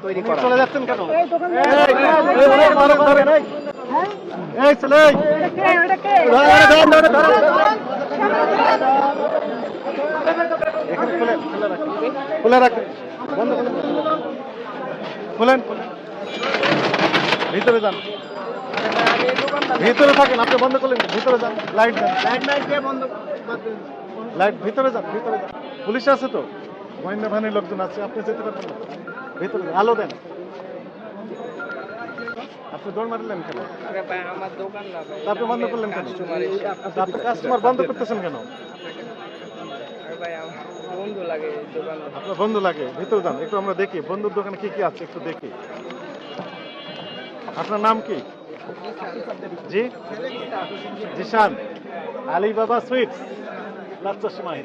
তৈরি করা। চলে যাচ্ছেন কেন? খুলে রাখেন, বন্ধ খুলেন, ভিতরে যান, ভিতরে থাকেন, আপনি বন্ধ করলেন, ভিতরে যান, লাইট দেন, লাইট ভিতরে যান, ভিতরে যান, পুলিশ আছে তো, গোয়েন্দা বাহিনীর লোকজন আছে, আপনি যেতে পারবেন না, ভিতরে আলো দেন। আপনি দৌড় মারলেন কেন? আমার দোকান না ভাই, আপনি বন্ধ করলেন কেন? আপনি কাস্টমার বন্ধ করতেছেন কেন? ভাই আমার বন্ধু লাগে দোকান। আপনার বন্ধু লাগে, ভিতরে যান, একটু আমরা দেখি বন্ধুর দোকানে কি কি আছে একটু দেখি। আপনার নাম কি? জি জিশান, আলিবাবা সুইটস, লাচ্চা সেমাই।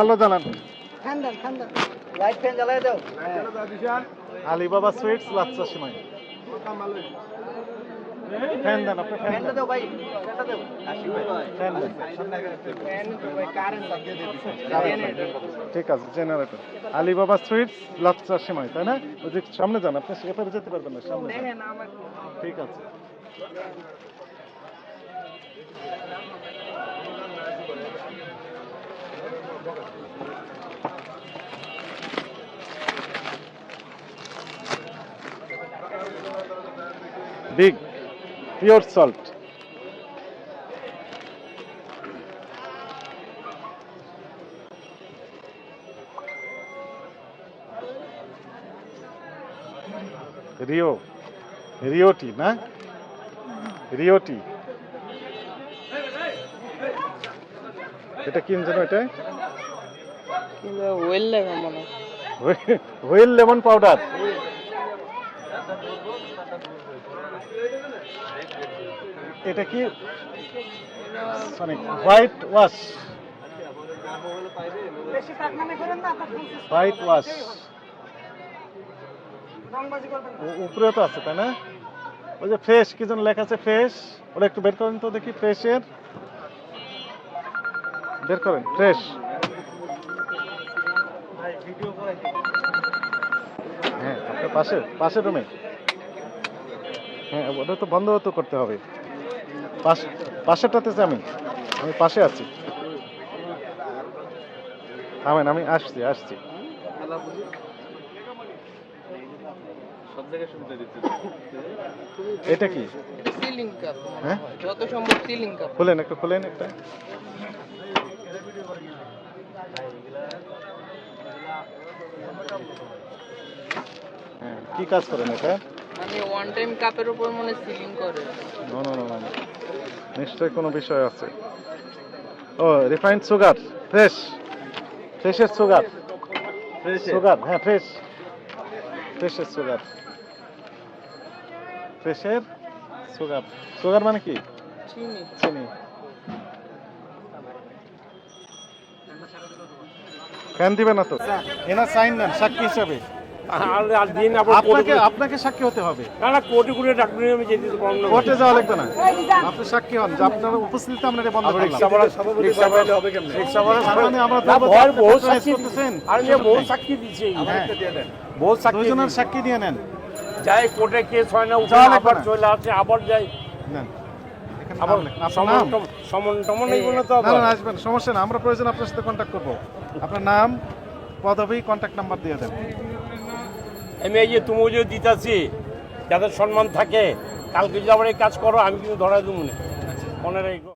আলো জ্বালান, আলিবাবা সুইটস, লাচ্চা সেমাই। ফ্যান দেন, আপনি ফ্যান দেন, ফ্যান দেন। ঠিক আছে, জেনারেটর। আলিবাবা সুইটস, লাচ্চা সেমাই, তাই না? ওই যে সামনে যান, আপনি সেখানে যেতে পারবেন না, সামনে যান। ঠিক আছে। বিগ পিওর সল্ট, রিওটি না, রিওটি। এটা কি যেন? এটা হুইল লেমন পাউডার। এটা কি হোয়াইট ওয়াশ, হোয়াইট ওয়াশ উপরে তো আছে, তাই না? ওই যে ফ্রেশ কি যেন লেখা আছে, ফ্রেশ, ওটা একটু বের করেন তো দেখি, ফ্রেশের বের করেন, ফ্রেশ। হ্যাঁ, আপনার পাশের রুমে। হ্যাঁ, ওটা তো বন্ধ তো করতে হবে। পাশেরটাতে আমি পাশে আছি। থামেন, আমি আসছি। এটা কি? সিলিং কাপ, হ্যাঁ, যত সম্ভব সিলিং কাপ। খুলেন একটা। হ্যাঁ, কি কাজ করেন এটা? আমি ওয়ান টাইম কাপের উপর মনে সিলিং করে। না, নিশ্চয়ই কোনো বিষয় আছে। ও, রিফাইন্ড সুগার, ফ্রেশের সুগার, হ্যাঁ, ফ্রেশের সুগার, সুগার মানে কি? চিনি। ফ্যান দিবে না তো? এনার সাইন দেন সাক্ষী হিসাবে। আপনাকে সাক্ষী হতে হবে। কোর্টে ডাকবেন, আমি যেতে পারবো না। কোর্টে যাওয়া লাগবে না, আপনি সাক্ষী হন যে আপনার উপস্থিতিতে আমরা এটা বন্ধ করলাম। দুজনের সাক্ষী দিয়ে নেন। যাই কোর্টে কেস হয় না, আবার চলে আসে, আবার যাই, সমন টমন এইগুলো তো আসবেন, সমস্যা না, আমরা প্রয়োজন আপনার সাথে কন্ট্যাক্ট করবো। আপনার নাম, পদবি, কন্ট্যাক্ট নাম্বার দিয়ে দেন। আমি এই যে তুমিও যে দিতেছি, যাদের সম্মান থাকে, কালকে যদি আবার এই কাজ করো, আমি কিন্তু ধরা দেবো না, মনে রাখো।